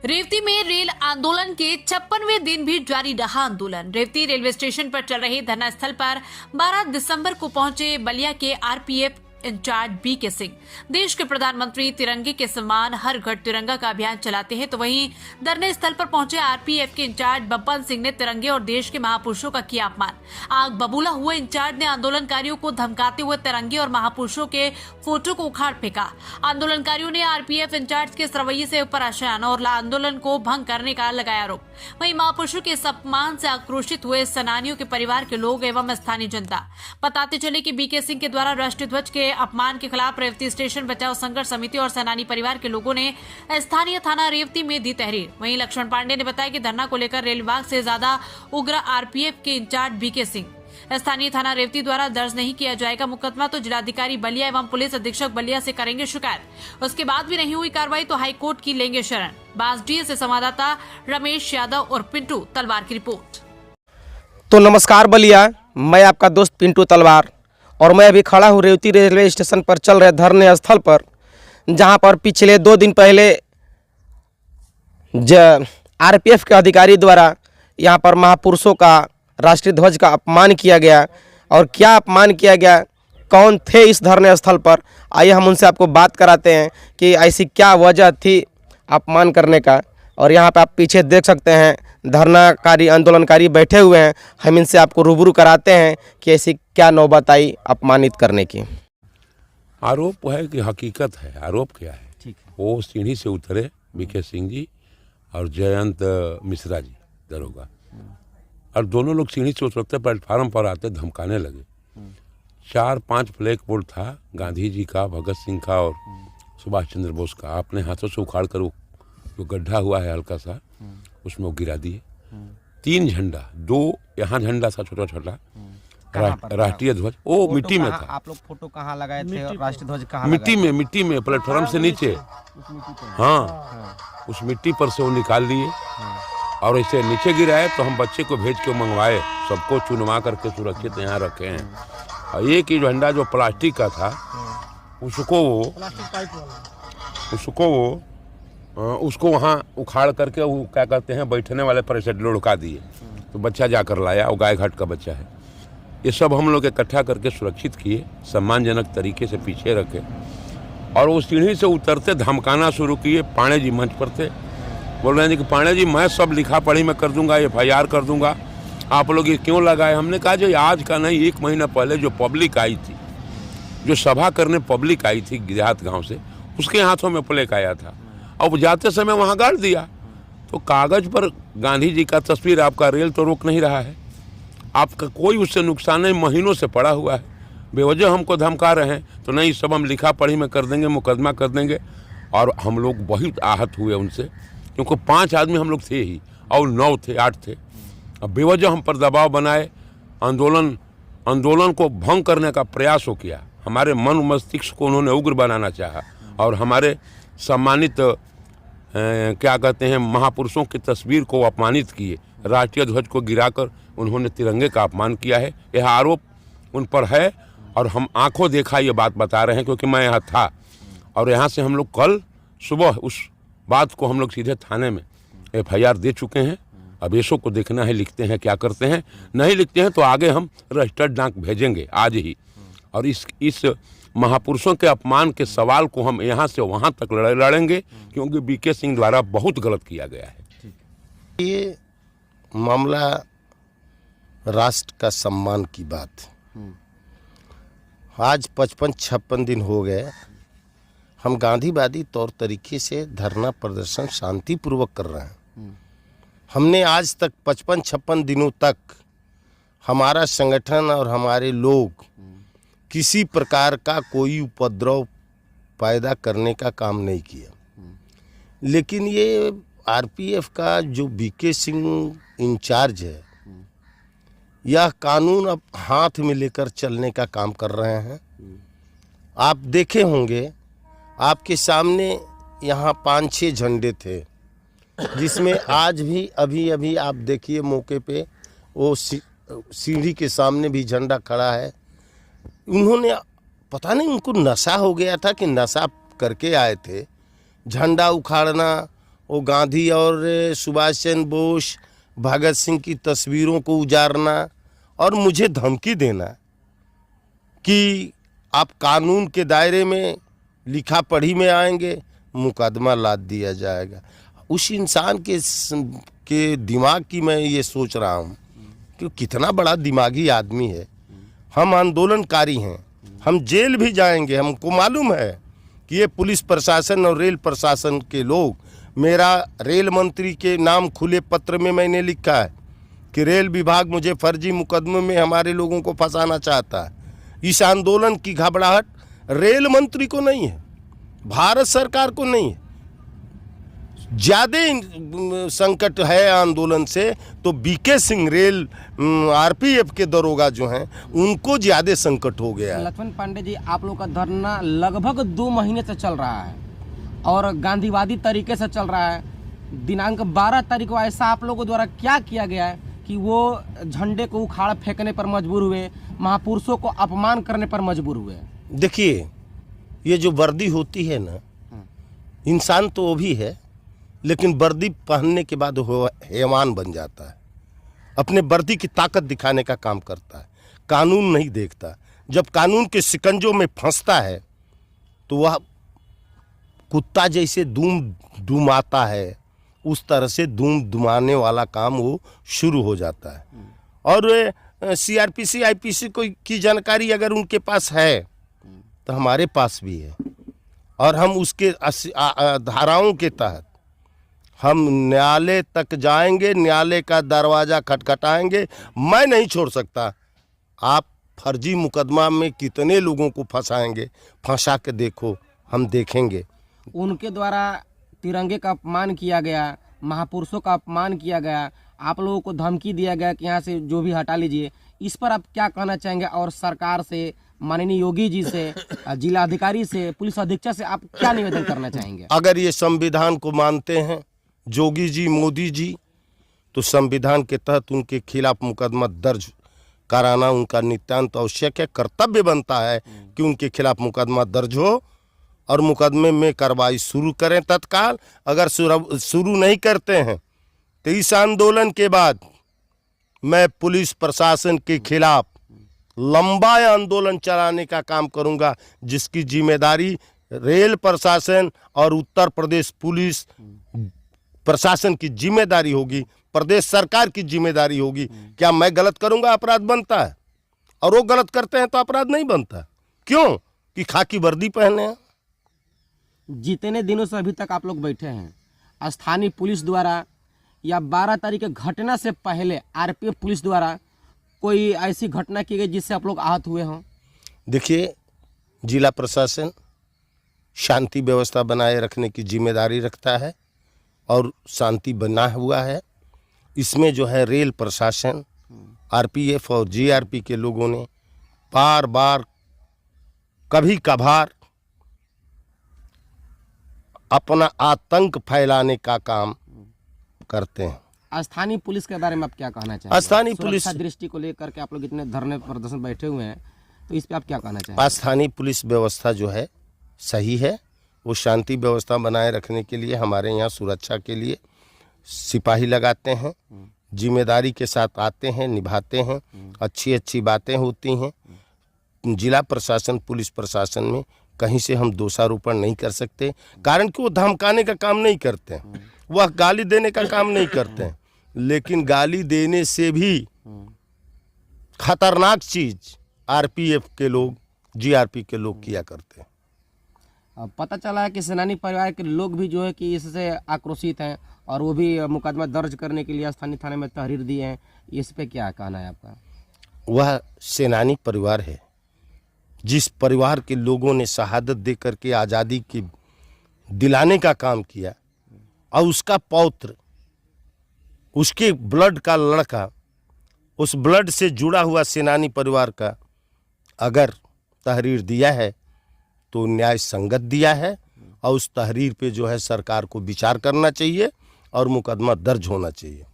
रेवती में रेल आंदोलन के 56वें दिन भी जारी रहा आंदोलन। रेवती रेलवे स्टेशन पर चल रहे धरना स्थल पर 12 दिसंबर को पहुंचे बलिया के आरपीएफ इंचार्ज बीके सिंह। देश के प्रधानमंत्री तिरंगे के सम्मान हर घर तिरंगा का अभियान चलाते हैं, तो वहीं धरने स्थल पर पहुंचे आरपीएफ के इंचार्ज बब्बन सिंह ने तिरंगे और देश के महापुरुषों का किया अपमान। आग बबूला हुए इंचार्ज ने आंदोलनकारियों को धमकाते हुए तिरंगे और महापुरुषों के फोटो को उखाड़ फेंका। आंदोलनकारियों ने आरपीएफ इंचार्ज के इस रवैये से परेशान और आंदोलन को भंग करने का लगाया आरोप। वहीं महापुरुषों के इस अपमान से आक्रोशित हुए सेनानियों के परिवार के लोग एवं स्थानीय जनता। बताते चले कि बीके सिंह के द्वारा राष्ट्रीय ध्वज के अपमान के खिलाफ रेवती स्टेशन बचाओ संघर्ष समिति और सेनानी परिवार के लोगों ने स्थानीय थाना रेवती में दी तहरीर। वहीं लक्ष्मण पांडे ने बताया कि धरना को लेकर रेल विभाग से ज्यादा उग्र आरपीएफ के इंचार्ज बीके सिंह। स्थानीय थाना रेवती द्वारा दर्ज नहीं किया जाएगा मुकदमा तो जिलाधिकारी बलिया एवं पुलिस अधीक्षक बलिया से करेंगे शिकायत। उसके बाद भी नहीं हुई कार्रवाई तो हाईकोर्ट की लेंगे शरण। बांसडीह से संवाददाता रमेश यादव और पिंटू तलवार की रिपोर्ट। तो नमस्कार बलिया, मैं आपका दोस्त पिंटू तलवार और मैं अभी खड़ा हूँ रेवती रेलवे स्टेशन पर चल रहे धरने स्थल पर, जहाँ पर पिछले 2 दिन पहले आरपीएफ के अधिकारी द्वारा यहाँ पर महापुरुषों का राष्ट्रीय ध्वज का अपमान किया गया। और क्या अपमान किया गया, कौन थे इस धरने स्थल पर, आइए हम उनसे आपको बात कराते हैं कि ऐसी क्या वजह थी अपमान करने का। और यहाँ पे आप पीछे देख सकते हैं धरनाकारी आंदोलनकारी बैठे हुए हैं। हम इनसे आपको रूबरू कराते हैं कि ऐसी क्या नौबत आई अपमानित करने की। आरोप है कि हकीकत है, आरोप क्या है? ठीक है। वो सीढ़ी से उतरे बीके सिंह जी और जयंत मिश्रा जी दरोगा, और दोनों लोग सीढ़ी से उतरते प्लेटफार्म पर आते धमकाने लगे। 4-5 फ्लैग बोर्ड था, गांधी जी का, भगत सिंह का और सुभाष चंद्र बोस का। अपने हाथों से उखाड़ कर वो जो गड्ढा हुआ है हल्का सा, उसमें वो गिरा दिए। 3 झंडा, 2 यहाँ झंडा था छोटा छोटा, राष्ट्रीय ध्वज वो मिट्टी में था। आप लोग फोटो कहाँ लगाए थे? राष्ट्रीय ध्वज कहाँ? मिट्टी में प्लेटफॉर्म से नीचे। हाँ, उस मिट्टी पर से वो निकाल लिए और ऐसे नीचे गिराए। तो हम बच्चे को भेज के मंगवाए, सबको चुनवा करके सुरक्षित यहाँ रखे हैं। और एक ही झंडा जो प्लास्टिक का था, उसको वहाँ उखाड़ करके वो क्या कहते हैं बैठने वाले पर ऐसे लुढ़का दिए। तो बच्चा जाकर लाया, वो गाय घाट का बच्चा है। ये सब हम लोग इकट्ठा करके सुरक्षित किए, सम्मानजनक तरीके से पीछे रखे। और वो सीढ़ी से उतरते धमकाना शुरू किए। पांडे जी मंच पर थे, बोल रहे हैं कि पांडे जी मैं सब लिखा पढ़ी मैं कर दूंगा, FIR कर दूंगा, आप लोग ये क्यों लगाए? हमने कहा जो आज का नहीं, 1 महीना पहले जो पब्लिक आई थी, जो सभा करने पब्लिक आई थी देहात गाँव से, उसके हाथों में प्लेक आया था। अब जाते समय वहाँ गाड़ दिया। तो कागज पर गांधी जी का तस्वीर, आपका रेल तो रोक नहीं रहा है, आपका कोई उससे नुकसान नहीं, महीनों से पड़ा हुआ है। बेवजह हमको धमका रहे हैं, तो नहीं सब हम लिखा पढ़ी में कर देंगे, मुकदमा कर देंगे। और हम लोग बहुत आहत हुए उनसे, क्योंकि 5 आदमी हम लोग थे ही और 9 थे 8 थे। अब बेवजह हम पर दबाव बनाए, आंदोलन को भंग करने का प्रयास हो किया। हमारे मन मस्तिष्क को उन्होंने उग्र बनाना चाहा और हमारे सम्मानित क्या कहते हैं महापुरुषों की तस्वीर को अपमानित किए। राष्ट्रीय ध्वज को गिराकर उन्होंने तिरंगे का अपमान किया है। यह आरोप उन पर है और हम आंखों देखा ये बात बता रहे हैं, क्योंकि मैं यहाँ था। और यहाँ से हम लोग कल सुबह उस बात को हम लोग सीधे थाने में FIR दे चुके हैं। अब ऐसो को देखना है लिखते हैं क्या करते हैं, नहीं लिखते हैं तो आगे हम रजिस्टर्ड डाक भेजेंगे आज ही। और इस महापुरुषों के अपमान के सवाल को हम यहाँ से वहाँ तक लड़ेंगे, क्योंकि बीके सिंह द्वारा बहुत गलत किया गया है। ये मामला राष्ट्र का सम्मान की बात। आज 55-56 दिन हो गए, हम गांधीवादी तौर तरीके से धरना प्रदर्शन शांतिपूर्वक कर रहे हैं। हमने आज तक 55-56 दिनों तक हमारा संगठन और हमारे लोग किसी प्रकार का कोई उपद्रव पैदा करने का काम नहीं किया। लेकिन ये आरपीएफ का जो बीके सिंह इंचार्ज है, यह कानून अब हाथ में लेकर चलने का काम कर रहे हैं। आप देखे होंगे, आपके सामने यहाँ 5-6 झंडे थे, जिसमें आज भी अभी आप देखिए मौके पे वो सीढ़ी के सामने भी झंडा खड़ा है। उन्होंने पता नहीं उनको नशा हो गया था कि नशा करके आए थे, झंडा उखाड़ना वो गांधी और सुभाष चंद्र बोस, भगत सिंह की तस्वीरों को उजारना और मुझे धमकी देना कि आप कानून के दायरे में लिखा पढ़ी में आएंगे, मुकदमा लाद दिया जाएगा। उस इंसान के दिमाग की मैं ये सोच रहा हूँ कि कितना बड़ा दिमागी आदमी है। हम आंदोलनकारी हैं, हम जेल भी जाएंगे। हमको मालूम है कि ये पुलिस प्रशासन और रेल प्रशासन के लोग, मेरा रेल मंत्री के नाम खुले पत्र में मैंने लिखा है कि रेल विभाग मुझे फर्जी मुकदमे में हमारे लोगों को फंसाना चाहता है। इस आंदोलन की घबराहट रेल मंत्री को नहीं है, भारत सरकार को नहीं है। ज़्यादा संकट है आंदोलन से तो बीके सिंह रेल आरपीएफ के दरोगा जो हैं उनको ज़्यादा संकट हो गया है। लक्ष्मण पांडे जी, आप लोग का धरना लगभग 2 महीने से चल रहा है और गांधीवादी तरीके से चल रहा है। दिनांक 12 तारीख को ऐसा आप लोगों द्वारा क्या किया गया है कि वो झंडे को उखाड़ फेंकने पर मजबूर हुए, महापुरुषों को अपमान करने पर मजबूर हुए? देखिए, ये जो वर्दी होती है ना, इंसान तो वो भी है, लेकिन वर्दी पहनने के बाद वो हैवान बन जाता है। अपने वर्दी की ताकत दिखाने का काम करता है, कानून नहीं देखता। जब कानून के शिकंजों में फंसता है तो वह कुत्ता जैसे दूम दुमाता है, उस तरह से दूम दुमाने वाला काम वो शुरू हो जाता है। और सीआरपीसी आईपीसी की जानकारी अगर उनके पास है तो हमारे पास भी है, और हम उसके धाराओं के तहत हम न्यायालय तक जाएंगे, न्यायालय का दरवाज़ा खटखटाएंगे। मैं नहीं छोड़ सकता। आप फर्जी मुकदमा में कितने लोगों को फंसाएंगे, फंसा के देखो, हम देखेंगे। उनके द्वारा तिरंगे का अपमान किया गया, महापुरुषों का अपमान किया गया, आप लोगों को धमकी दिया गया कि यहाँ से जो भी हटा लीजिए। इस पर आप क्या कहना चाहेंगे? और सरकार से, माननीय योगी जी से, जिलाधिकारी से, पुलिस अधीक्षक से आप क्या निवेदन करना चाहेंगे? अगर ये संविधान को मानते हैं जोगी जी, मोदी जी, तो संविधान के तहत उनके खिलाफ मुकदमा दर्ज कराना उनका नितांत आवश्यक है। कर्तव्य बनता है कि उनके खिलाफ मुकदमा दर्ज हो और मुकदमे में कार्रवाई शुरू करें तत्काल। अगर शुरू नहीं करते हैं तो इस आंदोलन के बाद मैं पुलिस प्रशासन के खिलाफ लंबा आंदोलन चलाने का काम करूंगा, जिसकी जिम्मेदारी रेल प्रशासन और उत्तर प्रदेश पुलिस प्रशासन की जिम्मेदारी होगी, प्रदेश सरकार की जिम्मेदारी होगी। क्या मैं गलत करूंगा अपराध बनता है, और वो गलत करते हैं तो अपराध नहीं बनता? क्यों? कि खाकी वर्दी पहने हैं। जितने दिनों से अभी तक आप लोग बैठे हैं, स्थानीय पुलिस द्वारा या 12 तारीख के घटना से पहले आरपीएफ पुलिस द्वारा कोई ऐसी घटना की गई जिससे आप लोग आहत हुए हों? देखिए, जिला प्रशासन शांति व्यवस्था बनाए रखने की जिम्मेदारी रखता है और शांति बना हुआ है। इसमें जो है रेल प्रशासन, आरपीएफ और जीआरपी के लोगों ने बार बार कभी कभार अपना आतंक फैलाने का काम करते हैं। स्थानीय पुलिस के बारे में आप क्या कहना चाहेंगे? स्थानीय पुलिस सुरक्षा दृष्टि को लेकर के आप लोग इतने धरने प्रदर्शन बैठे हुए हैं, तो इस पे आप क्या कहना चाहेंगे? स्थानीय पुलिस व्यवस्था जो है सही है। वो शांति व्यवस्था बनाए रखने के लिए हमारे यहाँ सुरक्षा के लिए सिपाही लगाते हैं, जिम्मेदारी के साथ आते हैं, निभाते हैं, अच्छी अच्छी बातें होती हैं। जिला प्रशासन, पुलिस प्रशासन में कहीं से हम दोषारोपण नहीं कर सकते, कारण कि वो धमकाने का काम नहीं करते हैं, वह गाली देने का काम नहीं करते हैं। लेकिन गाली देने से भी खतरनाक चीज आरपीएफ के लोग, जीआरपी के लोग किया करते हैं। पता चला है कि सेनानी परिवार के लोग भी जो है कि इससे आक्रोशित हैं और वो भी मुकदमा दर्ज करने के लिए स्थानीय थाने में तहरीर दिए हैं। इस पे क्या कहना है आपका? वह सेनानी परिवार है जिस परिवार के लोगों ने शहादत दे करके आज़ादी की दिलाने का काम किया, और उसका पौत्र, उसके ब्लड का लड़का, उस ब्लड से जुड़ा हुआ सेनानी परिवार का अगर तहरीर दिया है तो न्याय संगत दिया है, और उस तहरीर पे जो है सरकार को विचार करना चाहिए और मुकदमा दर्ज होना चाहिए।